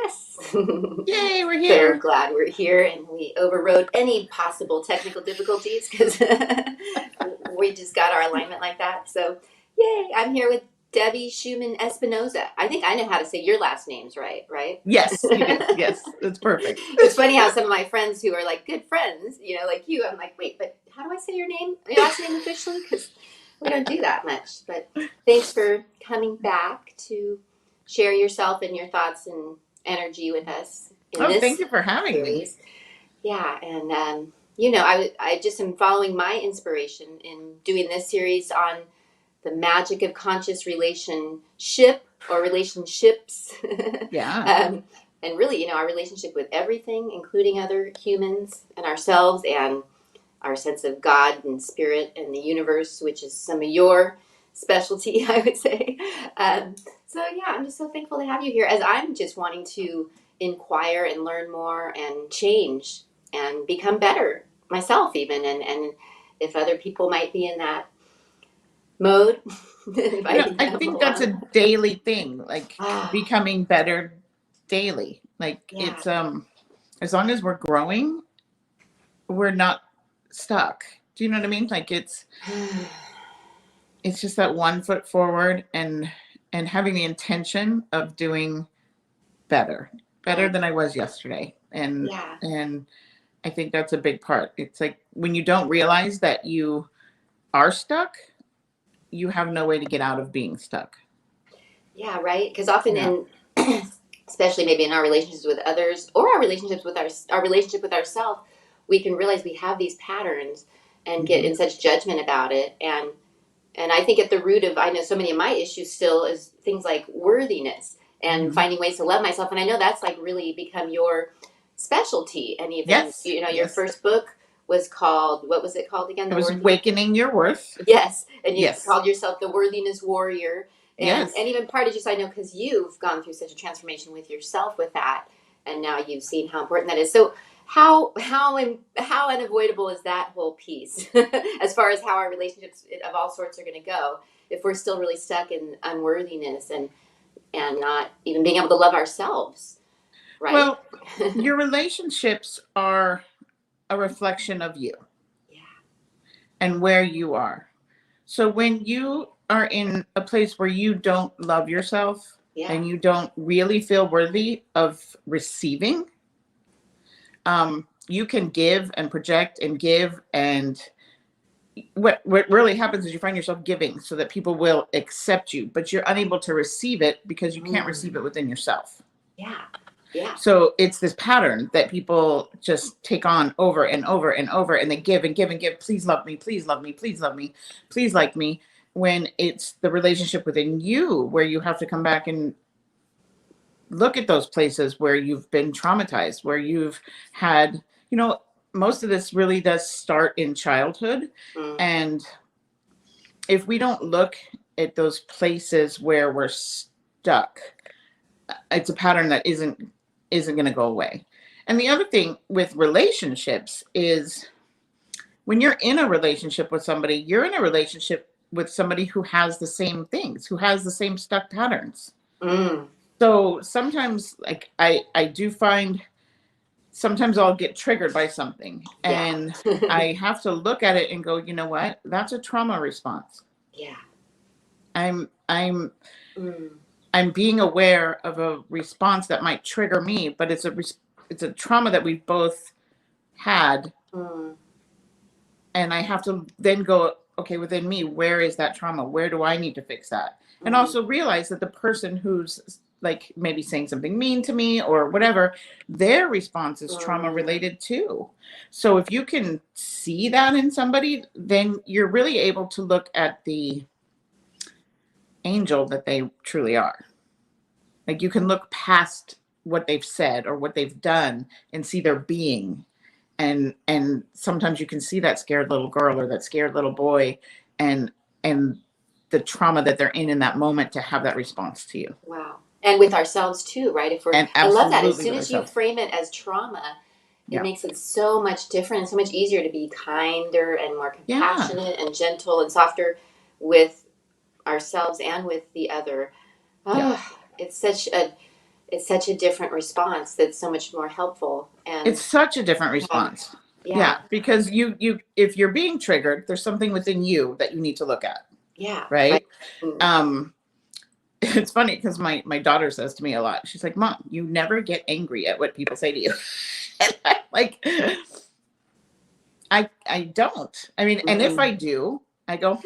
Yes. Yay, we're So here. glad we're here and we overrode any possible technical difficulties because we just got our alignment like that. So, yay. I'm here with Debbie Shuman Espinoza. I think I know how to say your last names right, right? Yes, you do. Yes, it's perfect. It's funny how some of my friends who are like good friends, like you, I'm like, wait, but how do I say your name, your last name officially? Because we don't do that much. But thanks for coming back to share yourself and your thoughts and energy with us in Oh, thank this you for having me. series. Yeah, and I just am following my inspiration in doing this series on the magic of conscious relationship or relationships, Yeah. um, and really, our relationship with everything, including other humans and ourselves, and our sense of God and spirit and the universe, which is some of your specialty, I would say. So yeah, I'm just so thankful to have you here, as I'm just wanting to inquire and learn more and change and become better myself, even, and if other people might be in that mode, inviting I them think that's a along. daily thing, like Ah, becoming better daily. Like yeah. it's as long as we're growing, we're not stuck. Do you know what I mean? Like it's just that one foot forward and having the intention of doing better. Better Mm, than I was yesterday. yeah. And I think that's a big part. It's like when you don't realize that you are stuck, you have no way to get out of being stuck. Yeah, right. Because often Yeah. in, especially maybe in our relationships with others or our relationships with our relationship with ourselves, we can realize we have these patterns and get Hmm. in such judgment about it. And I think at the root of, I know so many of my issues still is things like worthiness and Hmm. finding ways to love myself. And I know that's like really become your specialty. And even, Yes. your Yes. first book was called, what was it called again? It The was Worthiness. awakening your worth. Yes, and you Yes. called yourself the worthiness warrior, and Yes. even part of just, I know, because you've gone through such a transformation with yourself with that, and now you've seen how important that is. So how unavoidable is that whole piece as far as how our relationships of all sorts are going to go if we're still really stuck in unworthiness and not even being able to love ourselves, right? Well, your relationships are a reflection of you Yeah, and where you are. So when you are in a place where you don't love yourself yeah. and you don't really feel worthy of receiving, you can give and project and give. And what really happens is you find yourself giving so that people will accept you, but you're unable to receive it because you can't receive Mm, it within yourself. yeah, yeah. So it's this pattern that people just take on over and over and over, and they give and give and give. Please love me. Please love me. Please love me. Please like me. When it's the relationship within you where you have to come back and look at those places where you've been traumatized, where you've had, you know, most of this really does start in childhood. Mm, And if we don't look at those places where we're stuck, it's a pattern that isn't going to go away. And the other thing with relationships is when you're in a relationship with somebody, you're in a relationship with somebody who has the same things, who has the same stuck patterns. mm, So sometimes like I do find sometimes I'll get triggered by something yeah. and I have to look at it and go, you know what? That's a trauma response. Yeah. I'm Mm, I'm being aware of a response that might trigger me, but it's a trauma that we've both had, mm, and I have to then go, okay, within me, where is that trauma? Where do I need to fix that? And mm, also realize that the person who's like maybe saying something mean to me or whatever, their response is trauma mm. related too. So if you can see that in somebody, then you're really able to look at the angel that they truly are. Like you can look past what they've said or what they've done and see their being. And sometimes you can see that scared little girl or that scared little boy and and the trauma that they're in that moment to have that response to you. Wow. And with ourselves too, right? If we're, And I love that. As absolutely soon with as you ourselves. frame it as trauma, it Yeah. makes it so much different and so much easier to be kinder and more Yeah. compassionate and gentle and softer with ourselves and with the other. Yeah. Oh, it's such a it's such a different response that's so much more helpful. And It's such a different yeah, response. yeah, Yeah, because if you're being triggered, there's something within you that you need to look at, yeah, right. right? Mm, Um, it's funny because my daughter says to me a lot. She's like, "Mom, you never get angry at what people say to you." And I'm like, I don't. I mean, and if mm, I do, I go,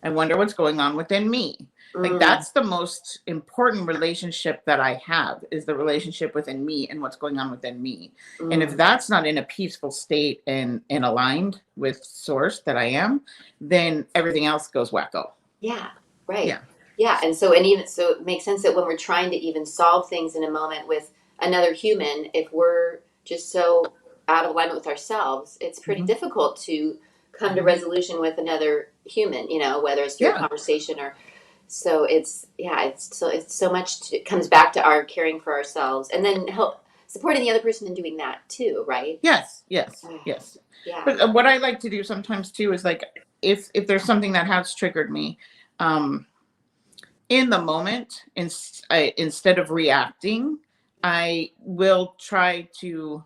I wonder what's going on within me. Like mm, that's the most important relationship that I have is the relationship within me and what's going on within me. And if mm. that's not in a peaceful state and aligned with source that I am, then everything else goes wacko. Yeah, right. Yeah. Yeah, and so even so it makes sense that when we're trying to even solve things in a moment with another human, if we're just so out of alignment with ourselves, it's pretty Hmm. difficult to come to Hmm. resolution with another human, whether it's through a Yeah. conversation or so it's so much it comes back to our caring for ourselves and then help supporting the other person in doing that too, right? Yes. Yes. Yes. Yeah. But what I like to do sometimes too is like if there's something that has triggered me, um, in the moment, instead of reacting, I will try to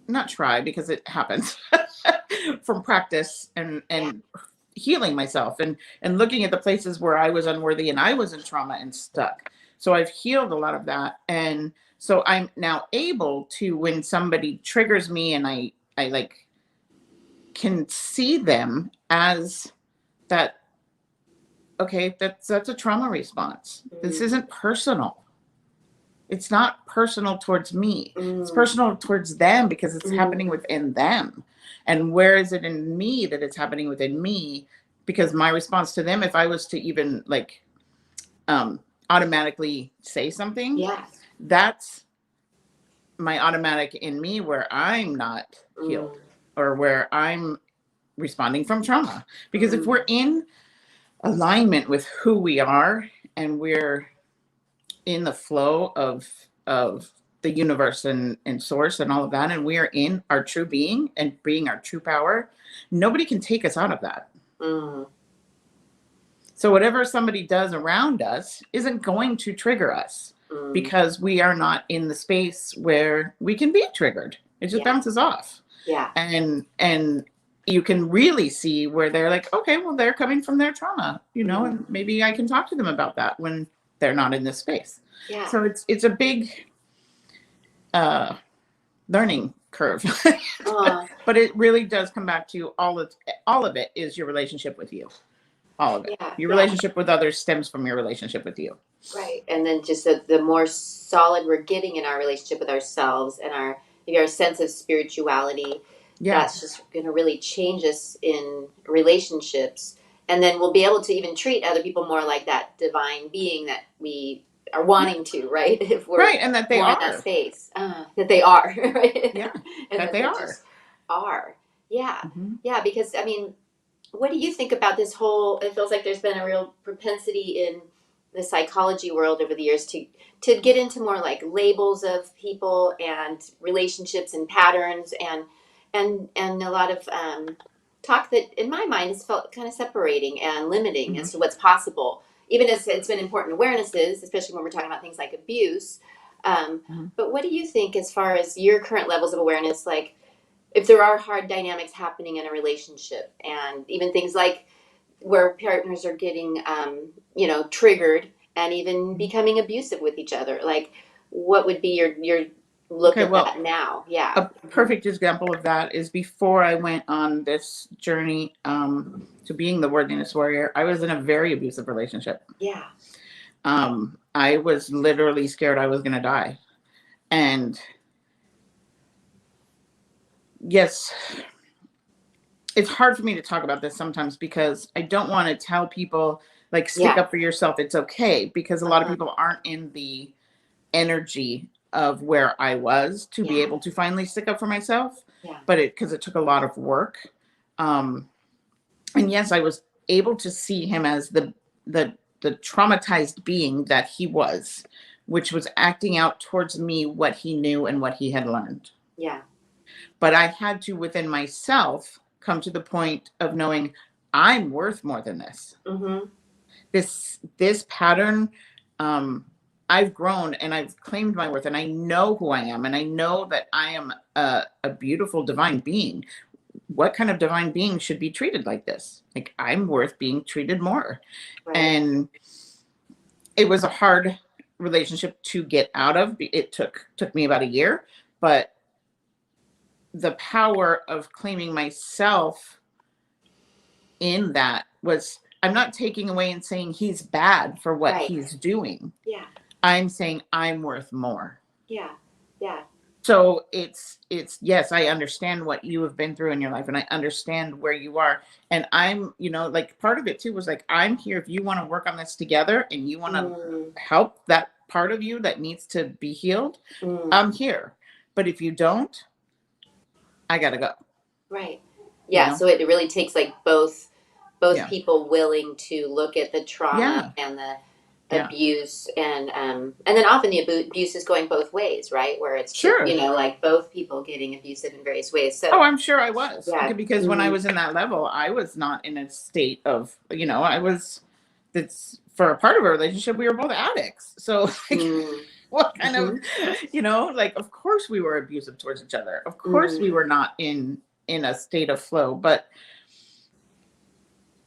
not try because it happens from practice Yeah. and healing myself and looking at the places where I was unworthy and I was in trauma and stuck. So I've healed a lot of that, and so I'm now able to when somebody triggers me and I like can see them as that. Okay, that's a trauma response. This Mm, isn't personal. It's not personal towards me. It's mm, personal towards them because it's happening mm. within them. And where is it in me that it's happening within me? Because my response to them, if I was to even like um, automatically say something, Yeah. that's my automatic in me where I'm not Mm, healed or where I'm responding from trauma. Because if mm. we're in alignment with who we are and we're in the flow of the universe and source and all of that and we are in our true being and being our true power, nobody can take us out of that. Mm, So whatever somebody does around us isn't going to trigger us mm. because we are not in the space where we can be triggered. It just Yeah, bounces off. yeah, And you can really see where they're like, okay, well, they're coming from their trauma, mm, and maybe I can talk to them about that when they're not in this space. yeah. So it's a big uh, learning curve, Uh, but it really does come back to all of it is your relationship with you. All of it. yeah, Your yeah, relationship with others stems from your relationship with you. right. And then just the more solid we're getting in our relationship with ourselves and maybe our sense of spirituality, Yeah. that's just going to really change us in relationships. And then we'll be able to even treat other people more like that divine being that we are Yeah. wanting to, right? If we're Right. And that they more in that are. space, that they are, Yeah. right? And That that they they are. just are. Yeah. Hmm. Yeah. Because, I mean, what do you think about this whole it feels like there's been a real propensity in the psychology world over the years to get into more like labels of people and relationships and patterns and a lot of talk that in my mind has felt kind of separating and limiting Hmm. as to what's possible even as it's been important awarenesses especially when we're talking about things like abuse Hmm. but what do you think as far as your current levels of awareness like if there are hard dynamics happening in a relationship and even things like where partners are getting triggered and even becoming abusive with each other like what would be your look Okay. at Well, that now yeah a perfect example of that is before I went on this journey to being the worthiness warrior, I was in a very abusive relationship. yeah I was literally scared I was going to die. And yes, it's hard for me to talk about this sometimes because I don't want to tell people, like, stick yeah up for yourself. It's okay. Because a lot of uh-huh. people aren't in the energy of where I was to be yeah able to finally stick up for myself. yeah But because it took a lot of work. Um, and yes, I was able to see him as the the traumatized being that he was, which was acting out towards me what he knew and what he had learned. yeah But I had to within myself come to the point of knowing I'm worth more than this. mm-hmm This pattern, um, I've grown and I've claimed my worth, and I know who I am, and I know that I am a beautiful divine being. What kind of divine being should be treated like this? Like, I'm worth being treated more. Right. And it was a hard relationship to get out of. It took me about a year, but the power of claiming myself in that was, I'm not taking away and saying he's bad for what Right. he's doing. Yeah. I'm saying I'm worth more. Yeah. Yeah. So it's yes, I understand what you have been through in your life, and I understand where you are. And I'm, like, part of it too was like, I'm here if you want to work on this together and you want to help that part of you that needs to be healed. I'm here. But if you don't, I gotta go. Right. Yeah. So it really takes like both people willing to look at the trauma and the abuse, and then often the abuse is going both ways, right? Where it's like both people getting abusive in various ways. So I'm sure I was, because when I was in that level, I was not in a state of, I was. That's for a part of a relationship. We were both addicts, so what kind of, like, of course we were abusive towards each other. Of course we were not in a state of flow, but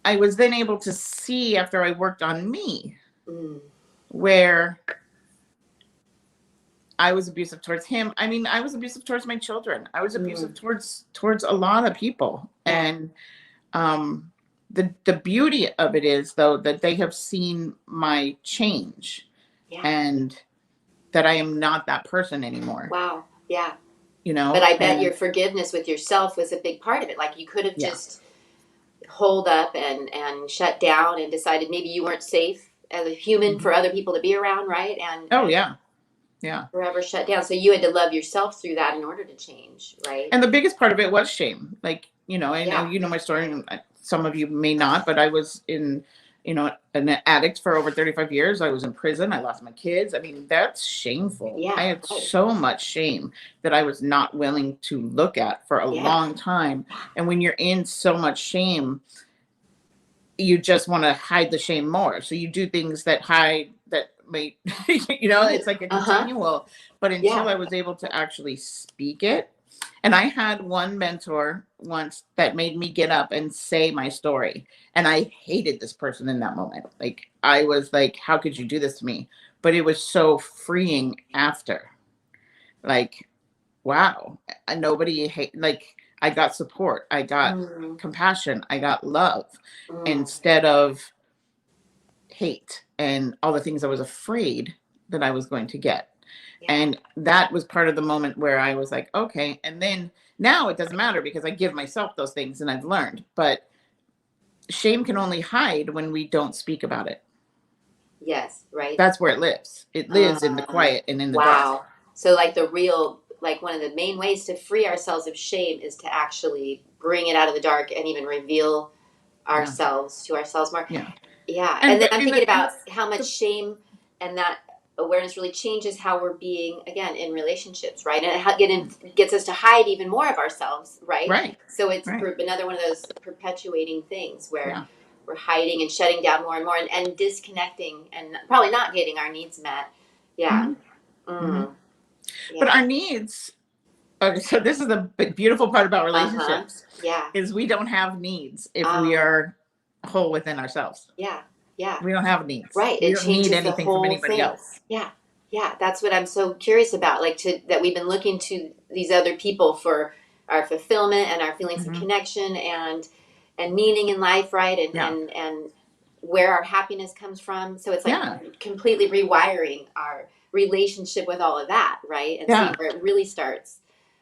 I was then able to see, after I worked on me, where I was abusive towards him. I mean, I was abusive towards my children. I was abusive towards a lot of people. And the beauty of it is, though, that they have seen my change and that I am not that person anymore. Wow. Yeah. But I bet your forgiveness with yourself was a big part of it. Like, you could have just holed up and shut down and decided maybe you weren't safe as a human for other people to be around, right? And forever shut down. So you had to love yourself through that in order to change, right? And the biggest part of it was shame. Like, I know my story, and some of you may not, but I was in, an addict for over 35 years. I was in prison. I lost my kids. I mean, that's shameful. Yeah, I had so much shame that I was not willing to look at for a long time. And when you're in so much shame, you just want to hide the shame more. So you do things that hide, that may, it's like a continual, but until I was able to actually speak it. And I had one mentor once that made me get up and say my story. And I hated this person in that moment. Like, I was like, how could you do this to me? But it was so freeing after. Like, wow. Nobody I got support. I got compassion. I got love instead of hate and all the things I was afraid that I was going to get. And that was part of the moment where I was like, okay. And then now it doesn't matter, because I give myself those things and I've learned. But shame can only hide when we don't speak about it. Yes, right. That's where it lives. It lives in the quiet and in the dark. So like one of the main ways to free ourselves of shame is to actually bring it out of the dark and even reveal ourselves to ourselves more. Yeah. And then I'm thinking about how much shame and that awareness really changes how we're being, again, in relationships, right? And it gets us to hide even more of ourselves, right? Right. So it's another one of those perpetuating things where we're hiding and shutting down more and more and disconnecting and probably not getting our needs met. Yeah. But our needs, okay, so this is the beautiful part about relationships, is we don't have needs if we are whole within ourselves. Yeah. We don't have needs. Right. We don't need anything from anybody else. Yeah. That's what I'm so curious about. Like, that we've been looking to these other people for our fulfillment and our feelings of connection and meaning in life, right? And where our happiness comes from. So it's like completely rewiring our relationship with all of that, right? And see where it really starts.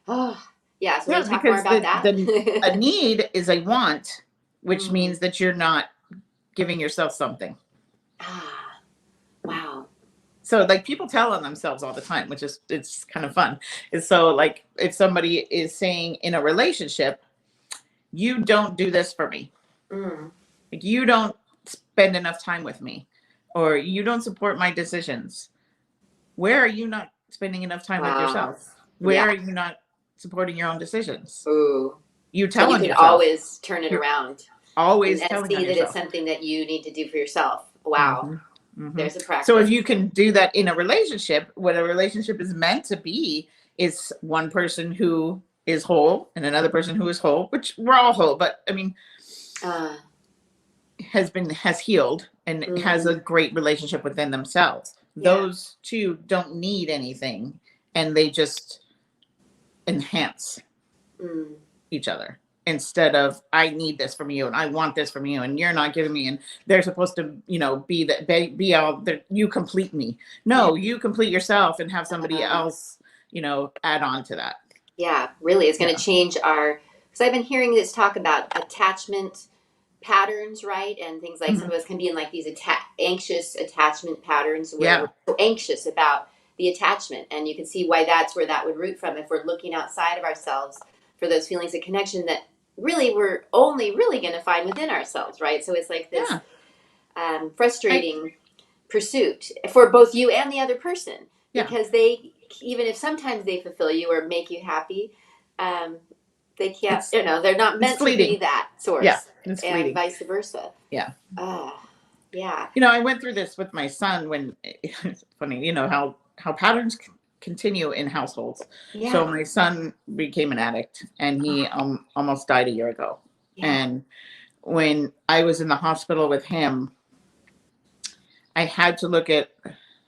Oh, yeah. So we talk more about that. A need is a want, which means that you're not giving yourself something. Wow. So, like, people tell on themselves all the time, which is, it's kind of fun. And so, like, if somebody is saying in a relationship, you don't do this for me. Like, you don't spend enough time with me, or you don't support my decisions. Where are you not spending enough time with yourself? Where are you not supporting your own decisions? You tell on yourself. You can always turn it around. Always and telling see on that yourself. It's something that you need to do for yourself. Wow. Mhm. There's a practice. So if you can do that in a relationship, what a relationship is meant to be is one person who is whole and another person who is whole, which we're all whole, but I mean, Uh, has healed and has mm, a great relationship within themselves. yeah. Those two don't need anything, and they just enhance Mm, each other instead of I need this from you and I want this from you and you're not giving me, and they're supposed to, be that be all that you complete me. yeah. No, you complete yourself and have somebody Uh, else, add on to that. yeah. Really, it's going Yeah. to change our. Because I've been hearing this talk about attachment patterns, right? And things like some Mhm. of us can be in like these anxious attachment patterns where we're Yeah. so anxious about the attachment. And you can see why that's where that would root from if we're looking outside of ourselves for those feelings of connection that really we're only really going to find within ourselves, right? So it's like this Yeah. I frustrating pursuit for both you and the other person yeah. because they, even if sometimes they fulfill you or make you happy, um, they can't, It's they're not it's meant to be fleeting. that Yeah. source It's and fleeting. vice versa. Yeah. Yeah. I went through this with my son when it's funny, how patterns continue in households. So Yeah. my son became an addict and he almost died a year ago. Yeah. And when I was in the hospital with him, I had to look at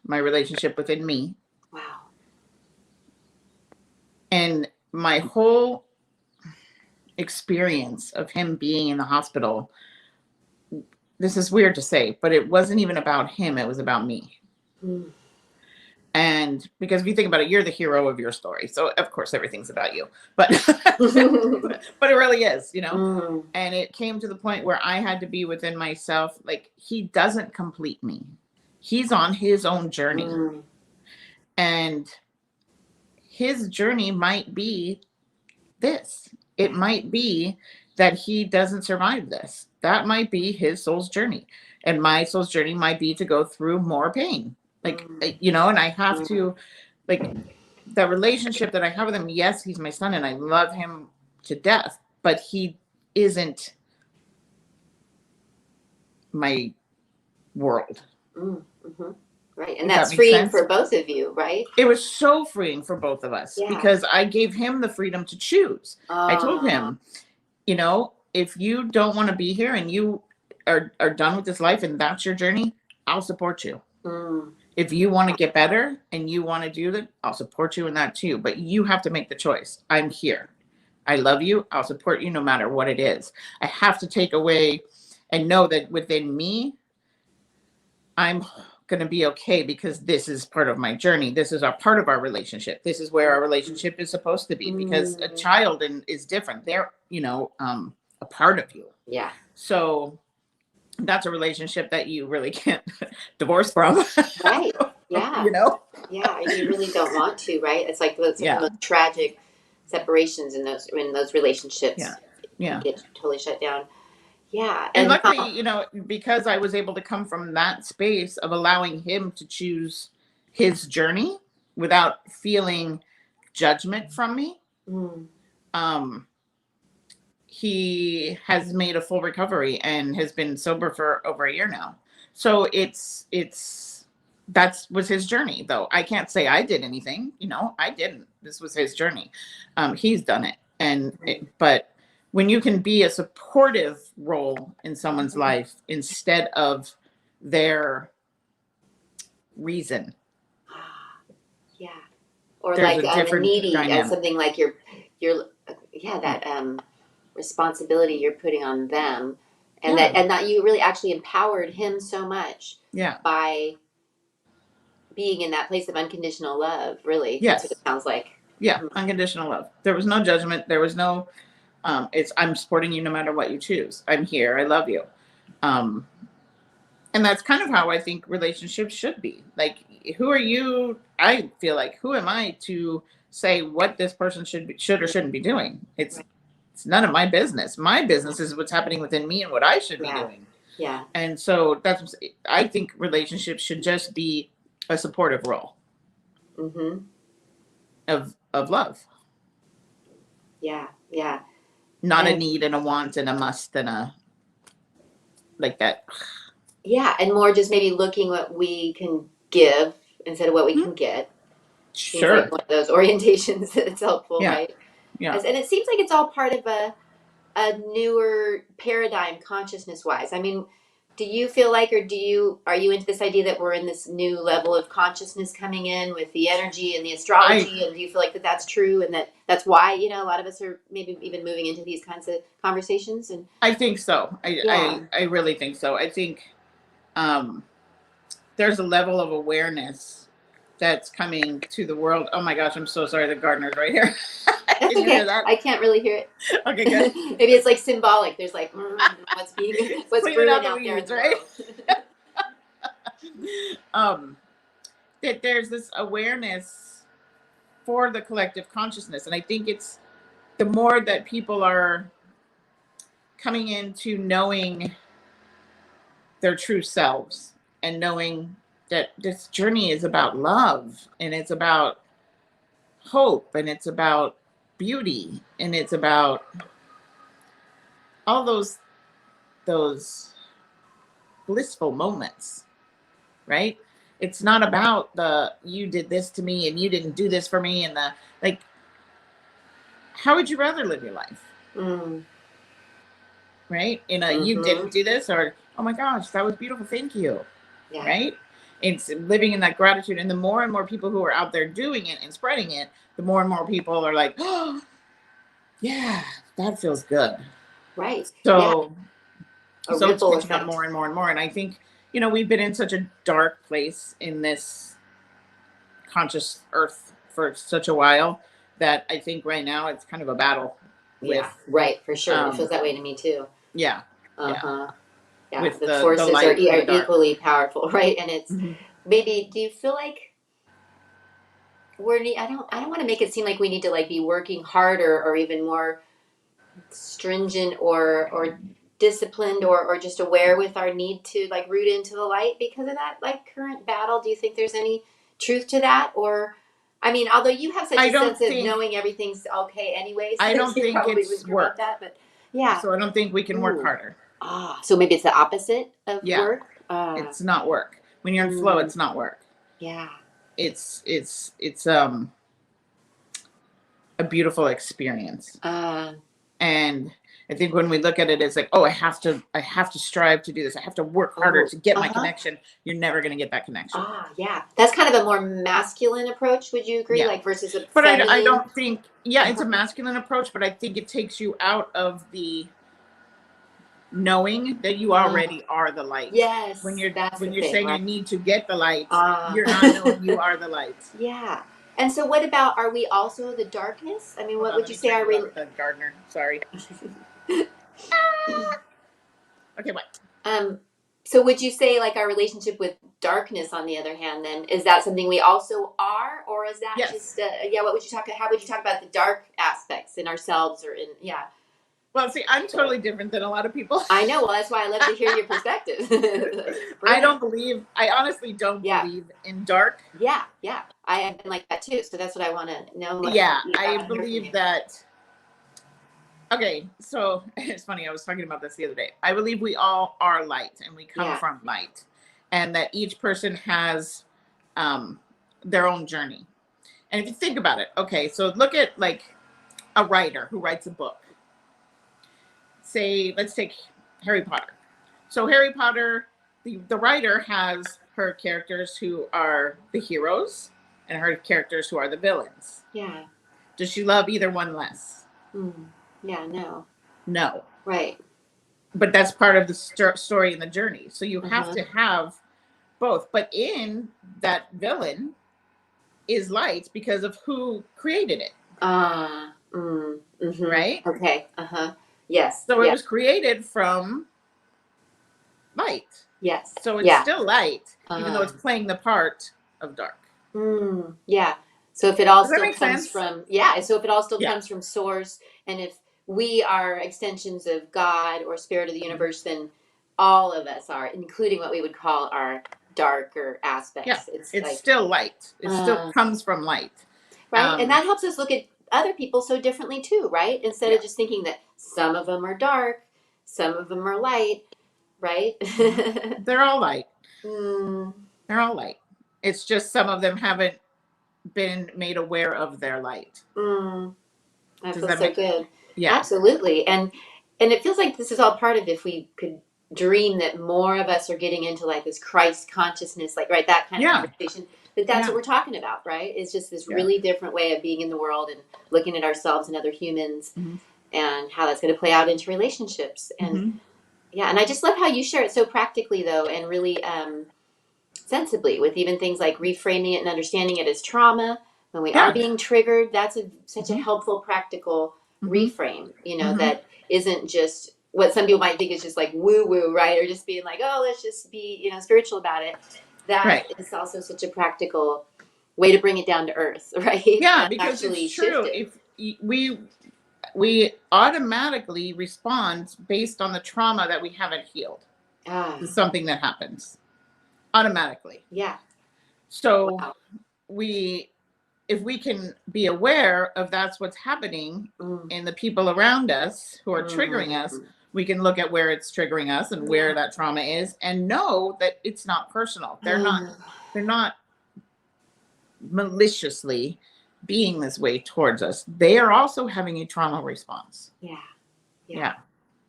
my relationship within me Wow. and my whole experience of him being in the hospital. This is weird to say, but it wasn't even about him, it was about me. Mm. And because if you think about it, you're the hero of your story. So of course everything's about you. But but it really is, Mm. And it came to the point where I had to be within myself. Like he doesn't complete me. He's on his own journey. Mm. And his journey might be this. It Yeah. might be that he doesn't survive this. That might be his soul's journey. And my soul's journey might be to go through more pain. Like, Mm. and I have Mm. to, like, the relationship that I have with him, yes, he's my son and I love him to death, but he isn't my world. Mm. Mm-hmm. Right. And If that that's makes freeing sense. for both of you, right? It was so freeing for both of us Yeah. because I gave him the freedom to choose. I told Uh, him, if you don't want to be here and you are done with this life and that's your journey, I'll support you. mm. If you want to get better and you want to do that, I'll support you in that too. But you have to make the choice. I'm here. I love you. I'll support you no matter what it is. I have to take away and know that within me, I'm going to be okay because this is part of my journey. This is a part of our relationship. This is where our relationship is supposed to be because a Mm. child is different. They're, a part of you. Yeah. So that's a relationship that you really can't divorce from. Right. Yeah. you know? Yeah. You really don't want to, right? It's like some of the Yeah. most tragic separations in those relationships Yeah. can Yeah. get totally shut down. Yeah. And And luckily, because I was able to come from that space of allowing him to choose his journey without feeling judgment from me, mm, um, he has made a full recovery and has been sober for over a year now. So that was his journey though. I can't say I did anything, I didn't. This was his journey. He's done it. But when you can be a supportive role in someone's life instead of their reason, yeah. Or there's like a a different needy, dynamic. something like you're, yeah, that responsibility you're putting on them, and Yeah. that you really actually empowered him so much Yeah. by being in that place of unconditional love. Really, that's what it Yes. sounds like. Yeah. Unconditional love. There was no judgment. There was no it's I'm supporting you no matter what you choose. I'm here. I love you. Um, and that's kind of how I think relationships should be. Like, who are you? I feel like who am I to say what this person should or shouldn't be doing? Right. It's none of my business. My business is what's happening within me and what I should be Yeah. doing. Yeah. And so I think relationships should just be a supportive role Mm-hmm. of love, Yeah. Yeah. not a And need and a want and a must and a like that. Yeah, and more just maybe looking what we can give instead of what we Hmm? can get. Seems like Sure. one of those orientations that's helpful, Yeah. right? Yeah. And it seems like it's all part of a newer paradigm consciousness wise. I mean, do you feel like, or are you into this idea that we're in this new level of consciousness coming in with the energy and the I astrology? And do you feel like that that's true and that's why, a lot of us are maybe even moving into these kinds of conversations? And I think so. yeah, I really think so. I think um there's a level of awareness that's coming to the world. Oh my gosh, I'm so sorry. The gardener's right here. that's Can you hear okay. that? I can't really hear it. Okay, good. Maybe it's like symbolic. There's like what's Cleaning brewing out the out there in weeds, the right? world. um, that there's this awareness for the collective consciousness. And I think it's the more that people are coming into knowing their true selves and knowing that this journey is about love and it's about hope and it's about beauty and it's about all those blissful moments, right? It's not about the you did this to me and you didn't do this for me and the like. How would you rather live your life? Mm, Right? In a you mm-hmm. didn't do this, or oh my gosh, that was beautiful, thank you. Yeah. Right? It's living in that gratitude. And the more and more people who are out there doing it and spreading it, the more and more people are like, oh yeah, that feels good. Right. Yeah. So A so it's ripple picking up effect. more and more and more. And I think, we've been in such a dark place in this conscious earth for such a while that I think right now it's kind of a battle Yeah. with Right. For sure. It feels um that way to me too. yeah, Uh yeah, huh. Yeah. with The the forces are light and the dark. equally powerful, right? And it's Mhm. maybe. Do you feel like I don't want to make it seem like we need to like be working harder or even more stringent or disciplined or just aware with our need to like root into the light because of that like current battle. Do you think there's any truth to that? Or I mean, although you have such I a sense don't of think knowing everything's okay anyway, so I don't you think probably it's wouldn't care about work. that. But yeah. So I don't think we can work Ooh. harder. So maybe it's the opposite of Yeah, work. it's not work. When you're in flow, Mm, it's not work. yeah. It's a beautiful experience. Uh, And I think when we look at it, it's like, oh, I have to strive to do this. I have to work harder oh. to get my Uh-huh. connection. You're never going to get that connection. Yeah. That's kind of a more masculine approach. Would you agree? Yeah. Like versus a But I feminine. don't think, yeah, it's a Uh-huh. masculine approach, but I think it takes you out of the knowing that you Uh, already are the light. When yes, you're that's the when you're thing, saying I right? need to get the light, Uh, you're not knowing you are the light. yeah. And so, what about? Are we also the darkness? I mean, Hold what on, would let you me say? turn Are you we? up, the gardener. Sorry. Okay, what? Um. So, would you say like our relationship with darkness, on the other hand, then is that something we also are, or is that Yes. just yeah? What would you talk? How would you talk about the dark aspects in ourselves or in yeah? Well, see, I'm totally different than a lot of people. I know. Well, that's why I love to hear your perspective. I Bring it. don't believe. I honestly don't Yeah. believe in dark. Yeah. Yeah. I have been like that too. So that's what I want to know. What Yeah, I I want to hear from believe you. that. Okay, so it's funny. I was talking about this the other day. I believe we all are light, and we come Yeah. from light, and that each person has um, their own journey. And if you think about it, okay, so look at like a writer who writes a book. Say, let's take Harry Potter. So Harry Potter, the writer has her characters who are the heroes and her characters who are the villains. Yeah. Does she love either one less? Mm. Yeah. No. No. Right. But that's part of the story and the journey. So you Uh have huh. to have both. But in that villain is light because of who created it, right? Okay. Uh huh. Yes. So it Yeah. was created from light. Yes. So it's Yeah. still light, even though Uh, it's playing the part of dark. yeah. So if it all Does that still make comes sense? from yeah, so if it all still Yeah. comes from source, and if we are extensions of God or spirit of the universe, then all of us are, including what we would call our darker Yeah. aspects. It's It's like still light. It still uh, comes from light. right, and Um, that helps us look at other people so differently too, right? Instead of yeah. just thinking that some of them are dark, some of them are light. right? They're all light. Mm, They're all light. It's just some of them haven't been made aware of their light. mm. That Does feels that so make? good. Yeah. Absolutely. And it feels like this is all part of, if we could dream that more of us are getting into like this Christ consciousness, like, right, that kind of Yeah. conversation, that's Yeah. what we're talking about, right? It's just this Yeah. really different way of being in the world and looking at ourselves and other humans, Mm-hmm. and how that's going to play out into relationships. And Mm-hmm. yeah, and I just love how you share it so practically, though, and really sensibly, with even things like reframing it and understanding it as trauma when we are Yeah. being triggered. That's such a Mm-hmm. helpful, practical Mm-hmm. reframe, Mm-hmm. that isn't just what some people might think is just like woo woo, right? Or just being like, oh, let's just be, spiritual about it. That Right. is also such a practical way to bring it down to earth, right? Yeah, And because it's actually true. shift it. If we automatically respond based on the trauma that we haven't healed Ah, to something that happens automatically. yeah. So Wow. we if we can be aware of that's what's happening Mm, in the people around us who are triggering us, mm, we can look at where it's triggering us and where yeah. that trauma is and know that it's not personal. They're not maliciously being this way towards us. They are also having a trauma response. Yeah. Yeah. Yeah.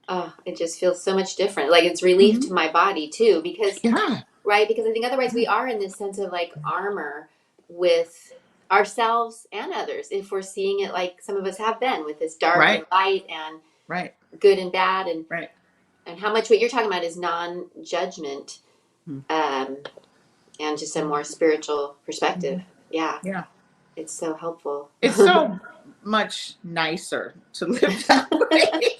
Oh, it just feels so much different. Like it's relief Mm-hmm. to my body too, because Yeah. right, because I think otherwise we are in this sense of like armor with ourselves and others, if we're seeing it like some of us have been, with this dark and Right. light and Right. good and bad, Right. and how much what you're talking about is non-judgment, Mm-hmm. um, and just a more spiritual perspective. Yeah, Yeah. it's so helpful. It's so much nicer to live that way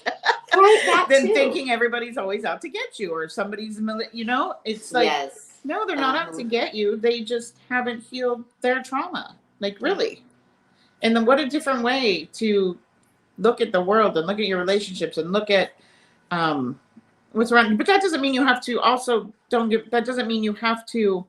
Right, that than too. thinking everybody's always out to get you or somebody's, it's like, Yes. no, they're not out Uh-huh. to get you. They just haven't healed their trauma. Like, Yeah. really. And then what a different way to look at the world and look at your relationships and look at um, what's around you. But that doesn't mean you have to also that doesn't mean you have to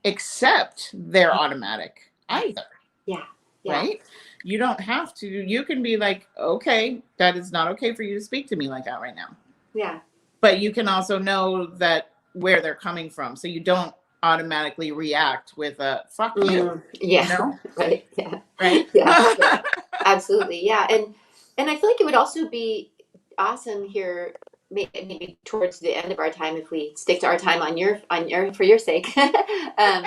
accept their automatic either. Yeah. Yeah. Right? You don't have to. You can be like, okay, that is not okay for you to speak to me like that right now. Yeah. But you can also know that where they're coming from. So you don't automatically react with a fuck you. Yeah. You know? Right. Yeah. Right? Yeah. Yeah. Absolutely. Yeah. And I feel like it would also be awesome here, maybe towards the end of our time, if we stick to our time on your for your sake, because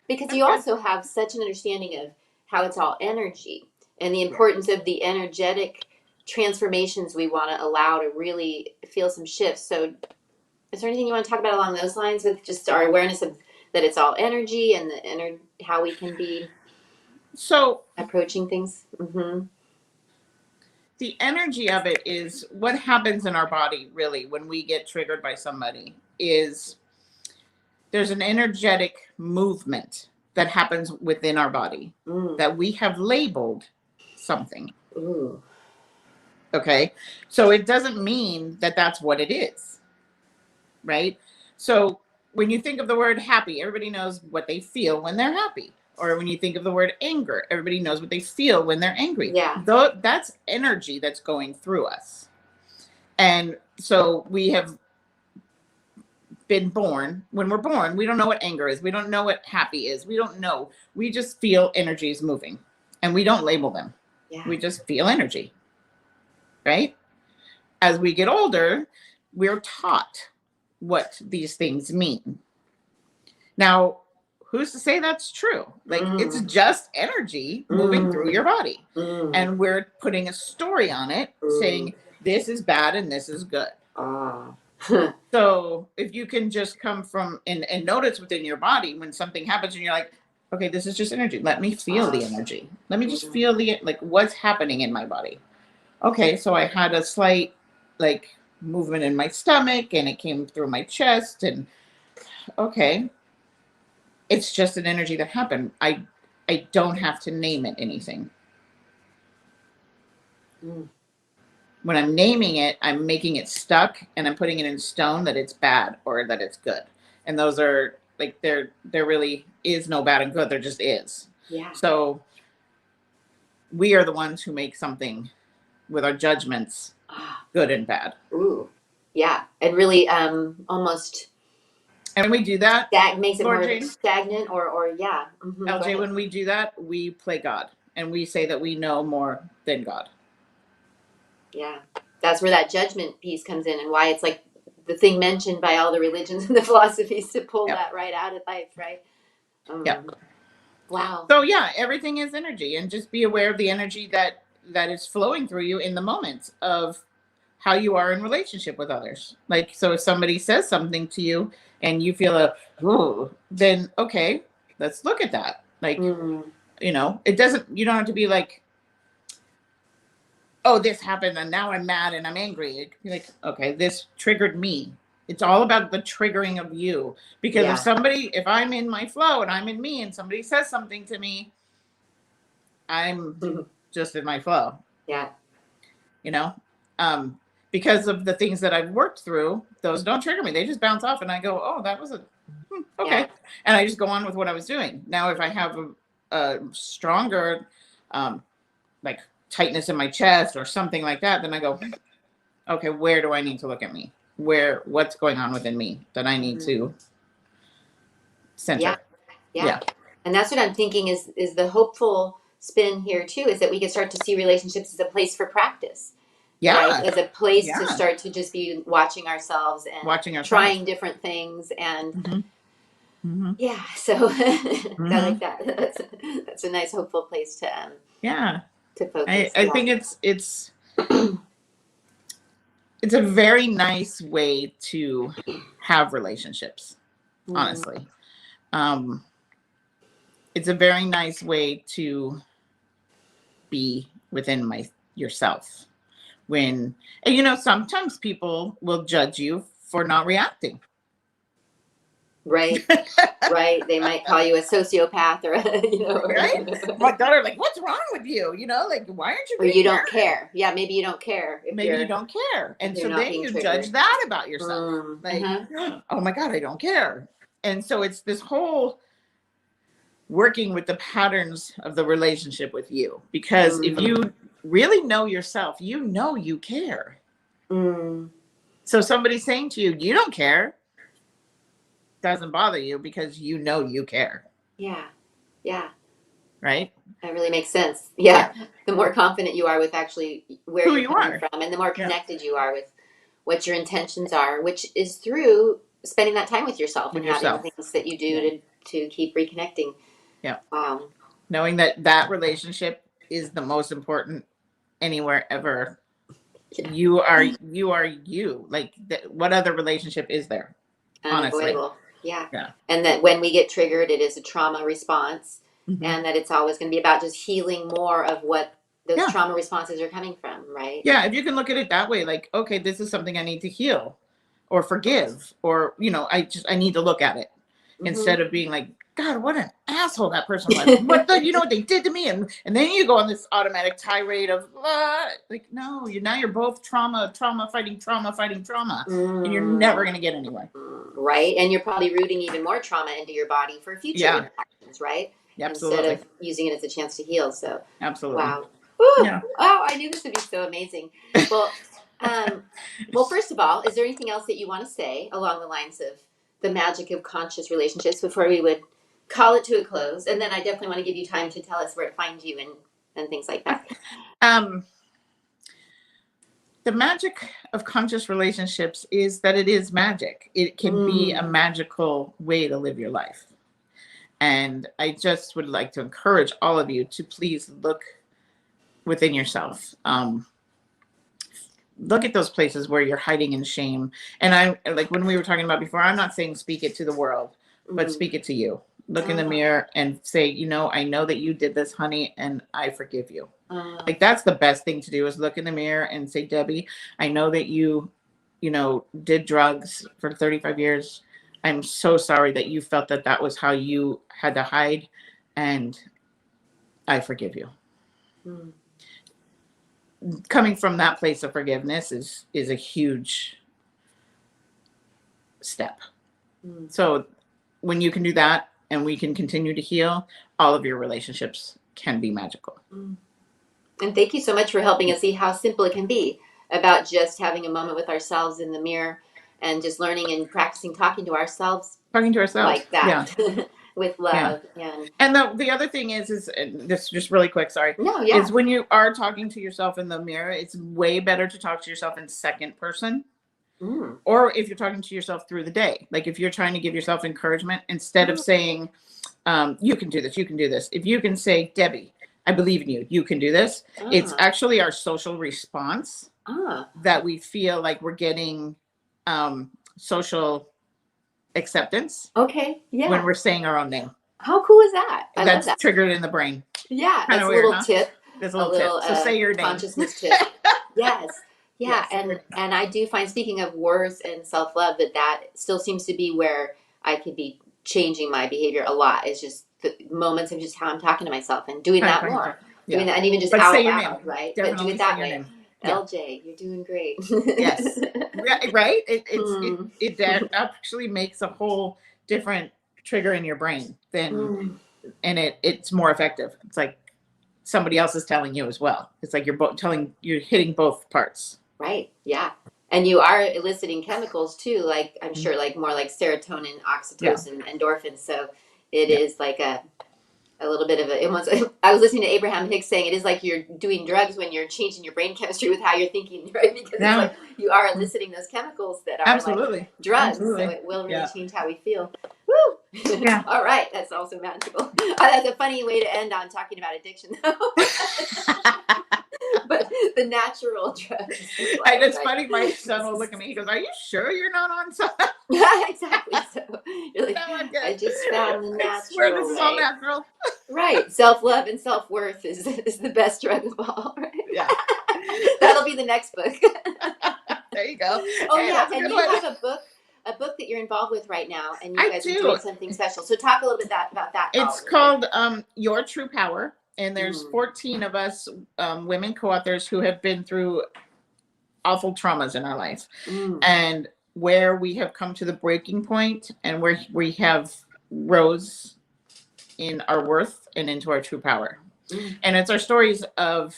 That's you good. also have such an understanding of how it's all energy and the Yeah. importance of the energetic transformations we want to allow to really feel some shifts. So is there anything you want to talk about along those lines, with just our awareness of that it's all energy, and how we can be So approaching things? the energy of it is what happens in our body really when we get triggered by somebody is there's an energetic movement that happens within our body Mm. that we have labeled something. Ooh. Okay. So it doesn't mean that that's what it is. Right. So when you think of the word happy, everybody knows what they feel when they're happy. Or when you think of the word anger, everybody knows what they feel when they're angry. Yeah. Though that's energy that's going through us. And so we have been born. When we're born, we don't know what anger is. We don't know what happy is. We don't know. We just feel energy is moving and we don't label them. Yeah. We just feel energy. Right? As we get older, we're taught what these things mean. Now, who's to say that's true? Like, it's just energy moving through your body. And we're putting a story on it saying this is bad and this is good. So if you can just come from and notice within your body when something happens and you're like, okay, this is just energy. Let me feel the energy. Let me just feel like what's happening in my body. Okay, so I had a slight like movement in my stomach and it came through my chest, and okay, it's just an energy that happened. I don't have to name it anything. When I'm naming it, I'm making it stuck and I'm putting it in stone that it's bad or that it's good. And those are like there really is no bad and good. There just is. Yeah. So we are the ones who make something with our judgments good and bad. Ooh. Yeah. And really almost And we do that, that makes it Lord more Jane, stagnant or yeah. Go LJ, ahead. when we do that, we play God and we say that we know more than God. Yeah. That's where that judgment piece comes in and why it's like the thing mentioned by all the religions and the philosophies to pull Yeah. that right out of life, right? Yeah. Wow. So yeah, everything is energy, and just be aware of the energy that is flowing through you in the moment of how you are in relationship with others. Like, so if somebody says something to you and you feel a, ooh, then okay, let's look at that. Like, Mm. it doesn't, you don't have to be like, oh, this happened and now I'm mad and I'm angry. You're like, okay, this triggered me. It's all about the triggering of you. Because Yeah. if I'm in my flow and I'm in me and somebody says something to me, I'm just in my flow. Yeah. You know, because of the things that I've worked through, those don't trigger me. They just bounce off and I go, oh, that was okay. Yeah. And I just go on with what I was doing. Now, if I have a stronger, like tightness in my chest or something like that, then I go, okay, where do I need to look at me? What's going on within me that I need to Yeah. center? Yeah. Yeah. And that's what I'm thinking is the hopeful spin here too, is that we can start to see relationships as a place for practice, right? Yeah. As a place to Yeah. start to just be watching ourselves and Watching ourselves. trying different things. And Mm-hmm. Mm-hmm. yeah, so I Mm-hmm. like that. That's a nice hopeful place Yeah. to I, focus. I Yeah. think it's a very nice way to have relationships, Mm, honestly. Um, it's a very nice way to be within yourself when, and sometimes people will judge you for not reacting. right. Right. They might call you a sociopath or Right? My daughter, like, what's wrong with you? Like, why aren't you or you don't being mad? care. Yeah, maybe you don't care Maybe you don't care. if And you're so not then being you judge triggered. that about yourself. Like, Uh-huh. oh my God, I don't care. And so it's this whole working with the patterns of the relationship with you. Because if you really know yourself, you care. Mm. So somebody saying to you, you don't care, doesn't bother you because you care. Yeah. Yeah. Right? That really makes sense. Yeah. Yeah. The more confident you are with actually where Who you're you coming are. from and the more Yeah. connected you are with what your intentions are, which is through spending that time with yourself With and having yourself. things that you do Yeah. to keep reconnecting. Yeah. Um, Knowing that relationship is the most important anywhere ever. yeah. You are you. Like, what other relationship is there? Honestly. Unavoidable. Yeah. Yeah. And that when we get triggered, it is a trauma response, Mm-hmm. and that it's always going to be about just healing more of what those Yeah. trauma responses are coming from, right? Yeah. If you can look at it that way, like, okay, this is something I need to heal or forgive, or, I need to look at it Mm-hmm. instead of being like, God, what an asshole that person was. What they did to me. And then you go on this automatic tirade of, like, no, now you're both trauma, fighting trauma, and you're never Mm. going to get anywhere. Right? And you're probably rooting even more trauma into your body for future Yeah. interactions, right? Instead Absolutely. of using it as a chance to heal. So, Absolutely. wow. Whew. Yeah. Oh, I knew this would be so amazing. Well, um, well, first of all, is there anything else that you want to say along the lines of the magic of conscious relationships before we would call it to a close? And then I definitely want to give you time to tell us where to find you and things like that. Um, the magic of conscious relationships is that it is magic. It can be a Mm. magical way to live your life. And I just would like to encourage all of you to please look within yourself. Look at those places where you're hiding in shame. And I, like when we were talking about before, I'm not saying speak it to the world, but Mm. speak it to you. Look in the mirror and say, I know that you did this, honey, and I forgive you. Like, that's the best thing to do, is look in the mirror and say, Debbie, I know that you did drugs for 35 years. I'm so sorry that you felt that was how you had to hide, and I forgive you. Mm. Coming from that place of forgiveness is a huge step. Mm. So when you can do that and we can continue to heal, all of your relationships can be magical. Mm. And thank you so much for helping us see how simple it can be. about just having a moment with ourselves in the mirror and just learning and practicing talking to ourselves Talking to ourselves. like that. Yeah. With Yeah. love. And the other thing is and this just really quick, sorry, no, yeah. is when you are talking to yourself in the mirror, it's way better to talk to yourself in second person. Or if you're talking to yourself through the day, like if you're trying to give yourself encouragement, instead of saying, you can do this, you can do this. If you can say, Debbie, I believe in you, you can do this. It's actually our social response that we feel like we're getting social acceptance. Okay. Yeah. When we're saying our own name. How cool is that? I That's love that. triggered in the brain. Yeah. Kind That's of a weird, little huh? tip. There's a little tip. So say your name. Consciousness tip. Yes. Yeah. Yes. And I do find, speaking of worth and self-love, that still seems to be where I could be changing my behavior a lot. It's just the moments of just how I'm talking to myself and doing that more. Yeah. Doing that, and even just but out say your loud, name. right? Definitely but do it that way. Name. LJ, you're doing great. Yes. Right? It actually makes a whole different trigger in your brain than and it's more effective. It's like somebody else is telling you as well. It's like you're hitting both parts. Right. Yeah. And you are eliciting chemicals too, like I'm sure like more like serotonin, oxytocin, endorphins. So it is like a little bit of I was listening to Abraham Hicks saying it is like you're doing drugs when you're changing your brain chemistry with how you're thinking, right? Because it's like you are eliciting those chemicals that are like drugs. Absolutely. So it will really change how we feel. Woo! Yeah. All right. That's also magical. That's a funny way to end on talking about addiction though. But the natural drugs. It's funny. My son will look at me. He goes, "Are you sure you're not on something?" Yeah, exactly. So you're like, no, I just found the natural. I swear this is all natural. Right. Self-love and self-worth is the best drug of all. Right? Yeah. That'll be the next book. There you go. Oh yeah, and you have a book that you're involved with right now, and you guys are doing something special. So talk a little bit about that. It's called Your True Power. And there's 14 of us women co-authors who have been through awful traumas in our life. And where we have come to the breaking point and where we have rose in our worth and into our true power. And it's our stories of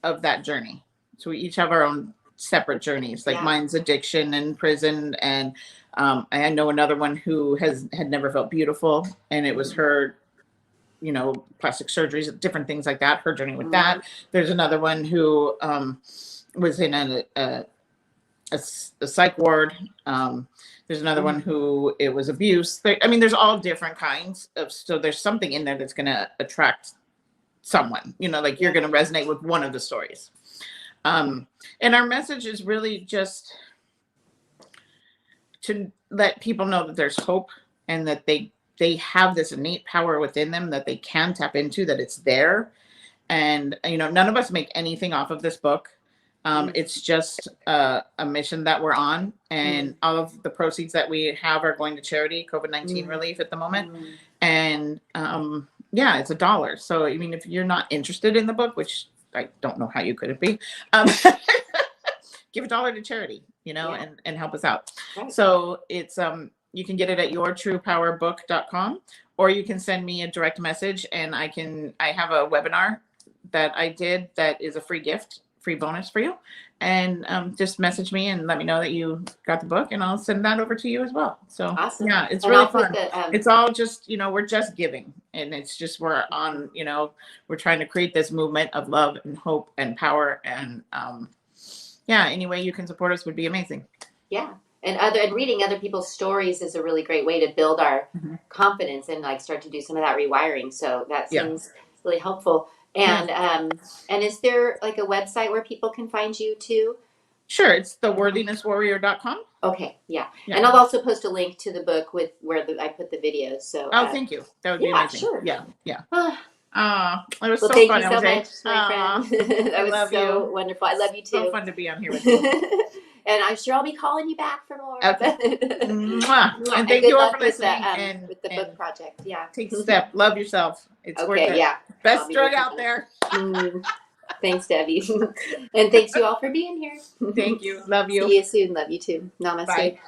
that journey. So we each have our own separate journeys. Like mine's addiction and prison. And I know another one who had never felt beautiful. And it was her plastic surgeries, different things like that, her journey with that. There's another one who was in a psych ward. There's another one who it was abuse. There's all different kinds of, so there's something in there that's going to attract someone, like you're going to resonate with one of the stories. And our message is really just to let people know that there's hope and that they have this innate power within them that they can tap into, that it's there. And, none of us make anything off of this book. It's just a mission that we're on. And all of the proceeds that we have are going to charity, COVID-19 relief at the moment. And it's $1. So, if you're not interested in the book, which I don't know how you couldn't be, give $1 to charity, and help us out. Right. So it's, you can get it at yourtruepowerbook.com, or you can send me a direct message and I have a webinar that I did that is a free gift, free bonus for you. And just message me and let me know that you got the book and I'll send that over to you as well. So awesome. Yeah, it's really fun. It's all just, we're just giving, and it's just, we're on, we're trying to create this movement of love and hope and power. And any way you can support us would be amazing. Yeah. And reading other people's stories is a really great way to build our confidence and like start to do some of that rewiring. So that seems really helpful. And and is there like a website where people can find you too? Sure, it's theworthinesswarrior.com. Okay, yeah. And I'll also post a link to the book with where I put the videos. So thank you. That would be amazing. Sure. Yeah. It was so fun. Thank you so much, my friend. That was so wonderful. I love you too. So fun to be on here with you. And I'm sure I'll be calling you back for more. Okay. And thank you all for listening. With the book project. Yeah. Take a step. Love yourself. It's worth it. Yeah. Best drug out there. Thanks, Debbie. And thanks you all for being here. Thank you. Love you. See you soon. Love you too. Namaste. Bye.